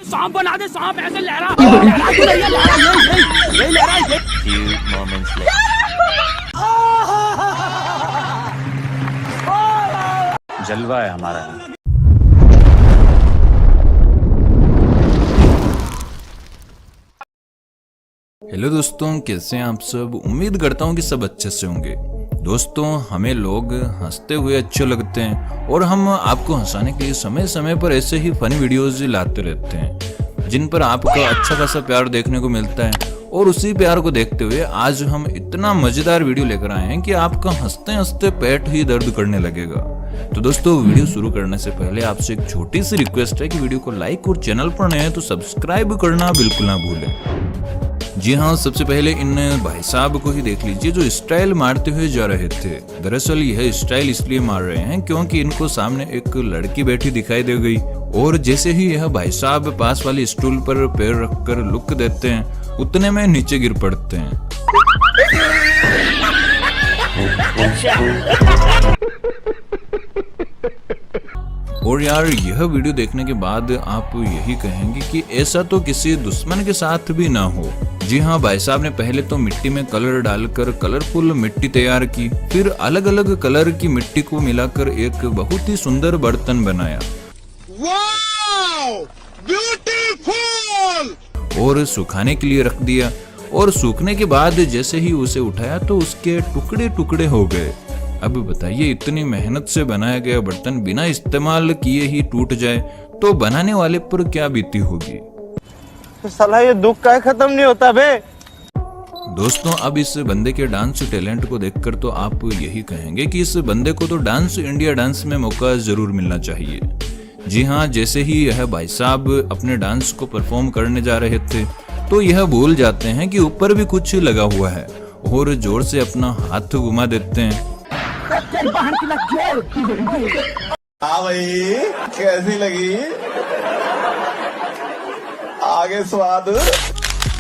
सांप बना दे, सांप ऐसे लहरा यही लहरा ये। Few moments later. जलवा है हमारा। हेलो दोस्तों, कैसे हैं आप सब। उम्मीद करता हूँ कि सब अच्छे से होंगे। दोस्तों, हमें लोग हंसते हुए अच्छे लगते हैं और हम आपको हंसाने के लिए समय समय पर ऐसे ही फनी वीडियोस लाते रहते हैं जिन पर आपका अच्छा खासा प्यार देखने को मिलता है। और उसी प्यार को देखते हुए आज हम इतना मजेदार वीडियो लेकर आए हैं कि आपका हंसते हंसते पेट ही दर्द करने लगेगा। तो दोस्तों, वीडियो शुरू करने से पहले आपसे एक छोटी सी रिक्वेस्ट है कि वीडियो को लाइक और चैनल पर नए हैं तो सब्सक्राइब करना बिल्कुल ना भूलें। जी हाँ, सबसे पहले इन भाई साहब को ही देख लीजिए जो स्टाइल मारते हुए जा रहे थे। दरअसल यह स्टाइल इसलिए मार रहे हैं क्योंकि इनको सामने एक लड़की बैठी दिखाई दे गई और जैसे ही यह भाई साहब पास वाली स्टूल पर पैर रखकर लुक देते हैं उतने में नीचे गिर पड़ते हैं। और यार, यह वीडियो देखने के बाद आप यही कहेंगे कि ऐसा तो किसी दुश्मन के साथ भी ना हो। जी हाँ, भाई साहब ने पहले तो मिट्टी में कलर डालकर कलरफुल मिट्टी तैयार की, फिर अलग अलग कलर की मिट्टी को मिलाकर एक बहुत ही सुंदर बर्तन बनाया। Wow, beautiful! और सुखाने के लिए रख दिया और सूखने के बाद जैसे ही उसे उठाया तो उसके टुकड़े टुकड़े हो गए। अब बताइए, इतनी मेहनत से बनाया गया बर्तन बिना इस्तेमाल किए ही टूट जाए तो बनाने वाले पर क्या बीती होगी। साला ये दुख का खत्म नहीं होता बे। दोस्तों, अब इस बंदे के डांस टैलेंट को देखकर तो आप यही कहेंगे कि इस बंदे को तो डांस इंडिया डांस में मौका जरूर मिलना चाहिए। जी हाँ, जैसे ही यह भाई साहब अपने डांस को परफॉर्म करने जा रहे थे तो यह भूल जाते हैं कि ऊपर भी कुछ लगा हुआ है और जोर से अपना हाथ घुमा देते हैं। हाँ भाई, कैसी लगी? आगे स्वाद।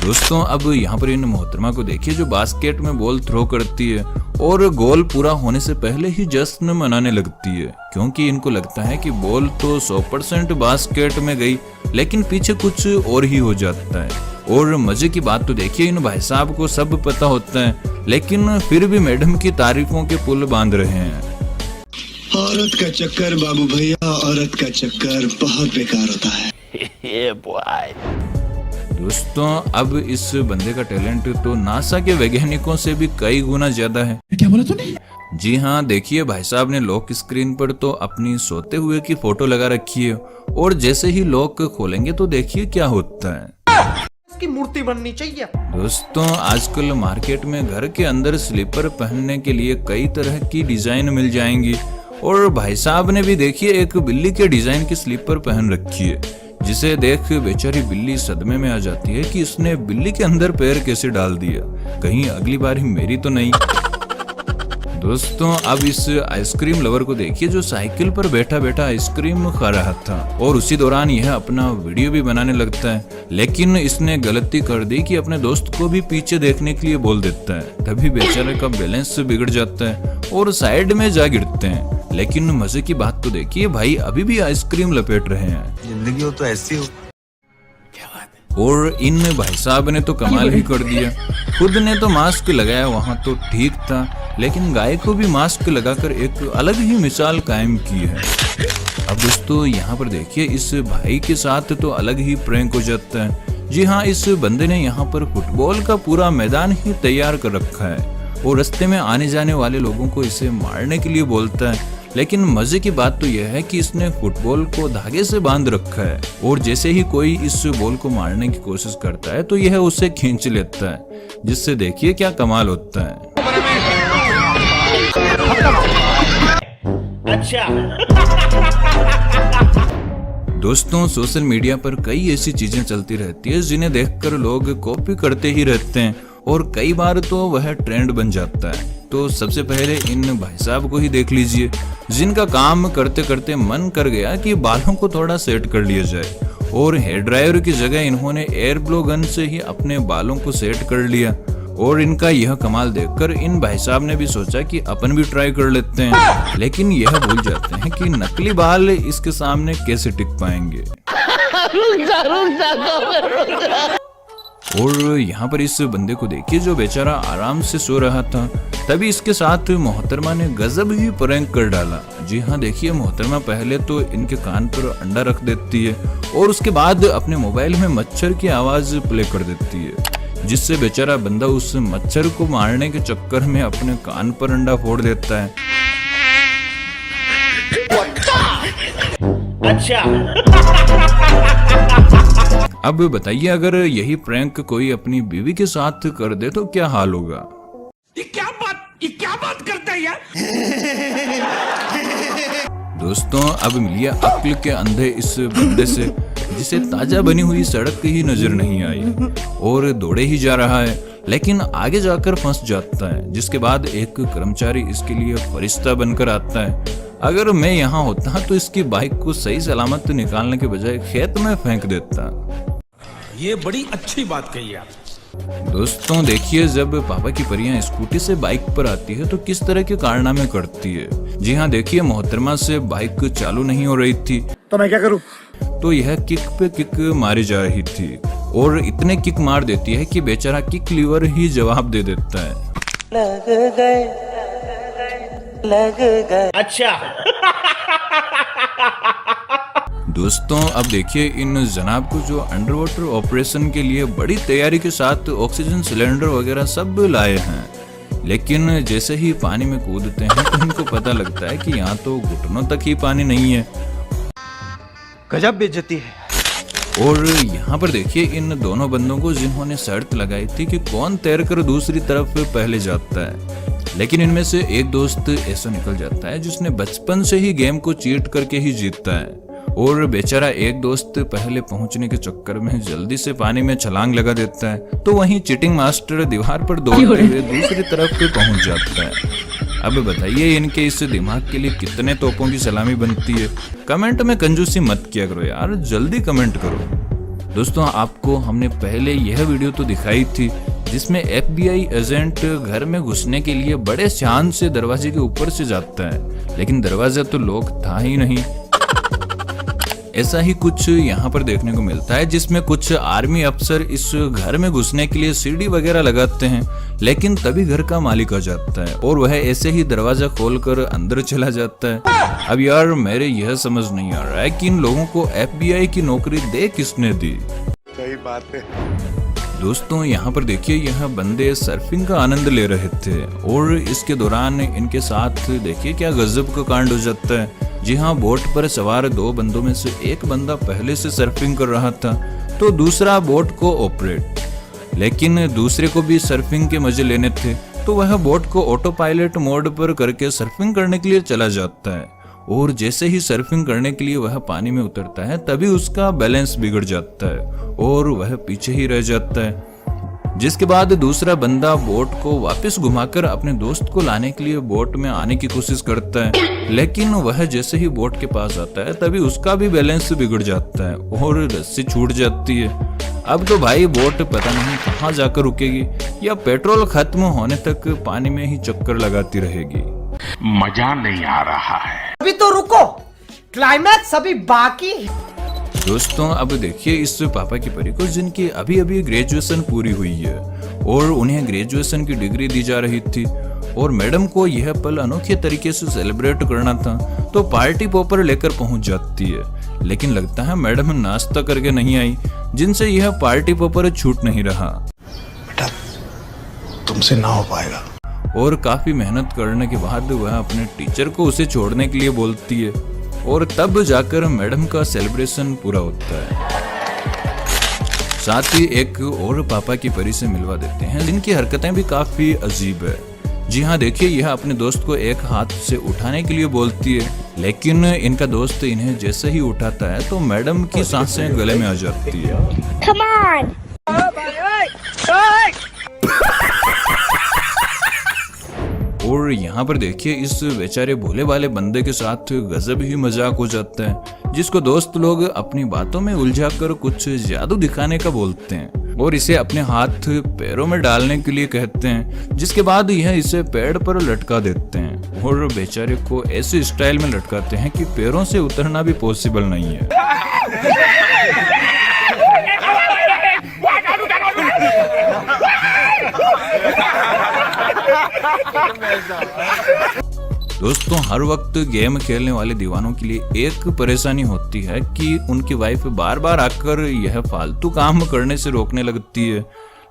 दोस्तों, अब यहाँ पर इन मोहतरमा को देखिए जो बास्केट में बॉल थ्रो करती है और गोल पूरा होने से पहले ही जश्न मनाने लगती है क्योंकि इनको लगता है कि बॉल तो 100% बास्केट में गई, लेकिन पीछे कुछ और ही हो जाता है। और मजे की बात तो देखिए, इन भाई साहब को सब पता होता है लेकिन फिर भी मैडम की तारीफों के पुल बांध रहे हैं। औरत का चक्कर बाबू भैया, औरत का चक्कर बहुत बेकार होता है। दोस्तों, अब इस बंदे का टैलेंट तो नासा के वैज्ञानिकों से भी कई गुना ज्यादा है। क्या बोला तूने? जी हाँ, देखिए भाई साहब ने लॉक स्क्रीन पर तो अपनी सोते हुए की फोटो लगा रखी है और जैसे ही लॉक खोलेंगे तो देखिए क्या होता है। इसकी मूर्ति बननी चाहिए। दोस्तों, आजकल मार्केट में घर के अंदर स्लीपर पहनने के लिए कई तरह की डिजाइन मिल जाएंगी और भाई साहब ने भी देखिए एक बिल्ली के डिजाइन की स्लीपर पहन रखी है जिसे देख बेचारी बिल्ली सदमे में आ जाती है कि इसने बिल्ली के अंदर पैर कैसे डाल दिया, कहीं अगली बार ही मेरी तो नहीं। दोस्तों, अब इस आइसक्रीम लवर को देखिए जो साइकिल पर बैठा बैठा आइसक्रीम खा रहा था और उसी दौरान यह अपना वीडियो भी बनाने लगता है, लेकिन इसने गलती कर दी कि अपने दोस्त को भी पीछे देखने के लिए बोल देता है। तभी बेचारे का बैलेंस बिगड़ जाता है और साइड में जा गिरते हैं। लेकिन मजे की बात तो देखिए, भाई अभी भी आइसक्रीम लपेट रहे हैं। जिंदगी हो तो ऐसी हो। और इन भाई साहब ने तो कमाल ही कर दिया। खुद ने तो मास्क लगाया वहां तो ठीक था, लेकिन गाय को भी मास्क लगाकर एक अलग ही मिसाल कायम की है। अब दोस्तों, यहाँ पर देखिए इस भाई के साथ तो अलग ही प्रैंक हो जाता है। जी हाँ, इस बंदे ने यहाँ पर फुटबॉल का पूरा मैदान ही तैयार कर रखा है और रास्ते में आने जाने वाले लोगों को इसे मारने के लिए बोलता है। लेकिन मजे की बात तो यह है कि इसने फुटबॉल को धागे से बांध रखा है और जैसे ही कोई इस बॉल को मारने की कोशिश करता है तो यह उसे खींच लेता है, जिससे देखिए क्या कमाल होता है। दोस्तों, सोशल मीडिया पर कई ऐसी चीजें चलती रहती है जिन्हें देखकर लोग कॉपी करते ही रहते हैं और कई बार तो वह ट्रेंड बन जाता है। तो सबसे पहले इन भाई साहब को ही देख लीजिए जिनका काम करते करते मन कर गया कि बालों को थोड़ा सेट कर लिया जाए और हेयर ड्रायर की जगह इन्होंने एयर ब्लो गन से ही अपने बालों को सेट कर लिया। और इनका यह कमाल देखकर इन भाई साहब ने भी सोचा कि अपन भी ट्राई कर लेते हैं, लेकिन यह भूल जाते हैं कि नकली बाल इसके सामने कैसे टिक पाएंगे। और यहाँ पर इस बंदे को देखिए जो बेचारा आराम से सो रहा था, तभी इसके साथ मोहतरमा ने गजब ही प्रैंक कर डाला। जी हाँ, देखिए मोहतरमा पहले तो इनके कान पर अंडा रख देती है और उसके बाद अपने मोबाइल में मच्छर की आवाज प्ले कर देती है, जिससे बेचारा बंदा उस मच्छर को मारने के चक्कर में अपने कान पर अंडा फोड़ देता है। अब बताइए, अगर यही प्रैंक कोई अपनी बीवी के साथ कर दे तो क्या हाल होगा? ये क्या बात करता है यार? दोस्तों, अब मिलिए अक्ल के अंधे इस बंदे से जिसे ताजा बनी हुई सड़क ही नजर नहीं आई और दौड़े ही जा रहा है, लेकिन आगे जाकर फंस जाता है, जिसके बाद एक कर्मचारी इसके लिए फरिश्ता बनकर आता है। अगर मैं यहाँ होता तो इसकी बाइक को सही सलामत निकालने के बजाय खेत में फेंक देता। ये बड़ी अच्छी बात कही आप। दोस्तों देखिए, जब पापा की परियां स्कूटी से बाइक पर आती है तो किस तरह के कारनामे करती है। जी हाँ, देखिए मोहतरमा से बाइक चालू नहीं हो रही थी तो मैं क्या करूं? तो यह किक पे किक मारी जा रही थी और इतने किक मार देती है कि बेचारा किक लीवर ही जवाब दे देता है। लग गए। अच्छा। दोस्तों, अब देखिए इन जनाब को जो अंडर वाटर ऑपरेशन के लिए बड़ी तैयारी के साथ ऑक्सीजन सिलेंडर वगैरह सब लाए हैं, लेकिन जैसे ही पानी में कूदते हैं तो इनको पता लगता है कि यहाँ तो घुटनों तक ही पानी नहीं है। गजब बेइज्जती है। और यहाँ पर देखिए इन दोनों बंदों को जिन्होंने शर्त लगाई थी कि कौन तैरकर दूसरी तरफ पहले जाता है, लेकिन इनमें से एक दोस्त ऐसा निकल जाता है जिसने बचपन से ही गेम को चीट करके ही जीतता है और बेचारा एक दोस्त पहले पहुंचने के चक्कर में जल्दी से पानी में छलांग लगा देता है, तो वहीं चीटिंग मास्टर दीवार पर दौड़ते हुए दूसरी तरफ पे पहुंच जाता है। अब बताइए इनके इस दिमाग के लिए कितने तोपों की सलामी बनती है। कमेंट में कंजूसी मत किया करो यार, जल्दी कमेंट करो। दोस्तों, आपको हमने पहले यह वीडियो तो दिखाई थी जिसमें FBI एजेंट घर में घुसने के लिए बड़े शान से दरवाजे के ऊपर से जाता है, लेकिन दरवाजा तो लॉक था ही नहीं। ऐसा ही कुछ यहाँ पर देखने को मिलता है जिसमें कुछ आर्मी अफसर इस घर में घुसने के लिए सीढ़ी वगैरह लगाते हैं, लेकिन तभी घर का मालिक आ जाता है और वह ऐसे ही दरवाजा खोलकर अंदर चला जाता है। अब यार मेरे यह समझ नहीं आ रहा है कि इन लोगों को FBI की नौकरी दे किसने दी। सही बात है। दोस्तों, यहाँ पर देखिए यह बंदे सर्फिंग का आनंद ले रहे थे और इसके दौरान इनके साथ देखिए क्या गजब का कांड हो जाता है। जी हाँ, बोट पर सवार दो बंदों में से एक बंदा पहले से सर्फिंग कर रहा था तो दूसरा बोट को ऑपरेट, लेकिन दूसरे को भी सर्फिंग के मजे लेने थे तो वह बोट को ऑटो पायलट मोड पर करके सर्फिंग करने के लिए चला जाता है और जैसे ही सर्फिंग करने के लिए वह पानी में उतरता है तभी उसका बैलेंस बिगड़ जाता है और वह पीछे ही रह जाता है, जिसके बाद दूसरा बंदा बोट को वापस घुमाकर अपने दोस्त को लाने के लिए बोट में आने की कोशिश करता है, लेकिन वह जैसे ही बोट के पास आता है तभी उसका भी बैलेंस बिगड़ जाता है और रस्सी छूट जाती है। अब तो भाई बोट पता नहीं कहाँ जाकर रुकेगी या पेट्रोल खत्म होने तक पानी में ही चक्कर लगाती रहेगी। मजा नहीं आ रहा है। अभी तो रुको, क्लाइमैक्स अभी बाकी है। दोस्तों, अब देखिए इस पापा की परी को जिनकी अभी अभी ग्रेजुएशन पूरी हुई है और उन्हें ग्रेजुएशन की डिग्री दी जा रही थी और मैडम को यह पल अनोखे तरीके से सेलिब्रेट करना था तो पार्टी पॉपर लेकर पहुंच जाती है, लेकिन लगता है मैडम नाश्ता करके नहीं आई, जिनसे यह पार्टी पॉपर छूट नहीं रहा। बेटा, तुमसे ना हो पाएगा। और काफी मेहनत करने के बाद वह अपने टीचर को उसे छोड़ने के लिए बोलती है और तब जाकर मैडम का सेलिब्रेशन पूरा होता है। साथ ही एक और पापा की परी से मिलवा देते हैं जिनकी हरकतें भी काफी अजीब है। जी हाँ, देखिए यह अपने दोस्त को एक हाथ से उठाने के लिए बोलती है, लेकिन इनका दोस्त इन्हें जैसे ही उठाता है तो मैडम की सांसें गले में आ जाती है। Come on! और यहाँ पर देखिए इस बेचारे भोले वाले बंदे के साथ गजब ही मजाक हो जाता है, जिसको दोस्त लोग अपनी बातों में उलझाकर कुछ जादू दिखाने का बोलते हैं और इसे अपने हाथ पैरों में डालने के लिए कहते हैं, जिसके बाद यह इसे पेड़ पर लटका देते हैं और बेचारे को ऐसे स्टाइल में लटकाते हैं कि पैरों से उतरना भी पॉसिबल नहीं है। दोस्तों, हर वक्त गेम खेलने वाले दीवानों के लिए एक परेशानी होती है कि उनकी वाइफ बार बार आकर यह फालतू काम करने से रोकने लगती है।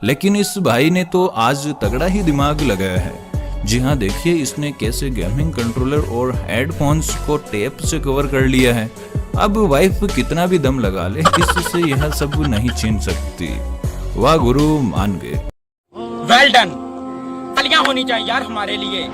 लेकिन इस भाई ने तो आज तगड़ा ही दिमाग लगाया है। जी हाँ, देखिए इसने कैसे गेमिंग कंट्रोलर और हेडफोन्स को टेप से कवर कर लिया है। अब वाइफ कितना भी दम लगा ले, इससे यह सब नहीं छीन सकती। वाह गुरु, मान गए। वेल डन, तालियां होनी चाहिए यार हमारे लिए।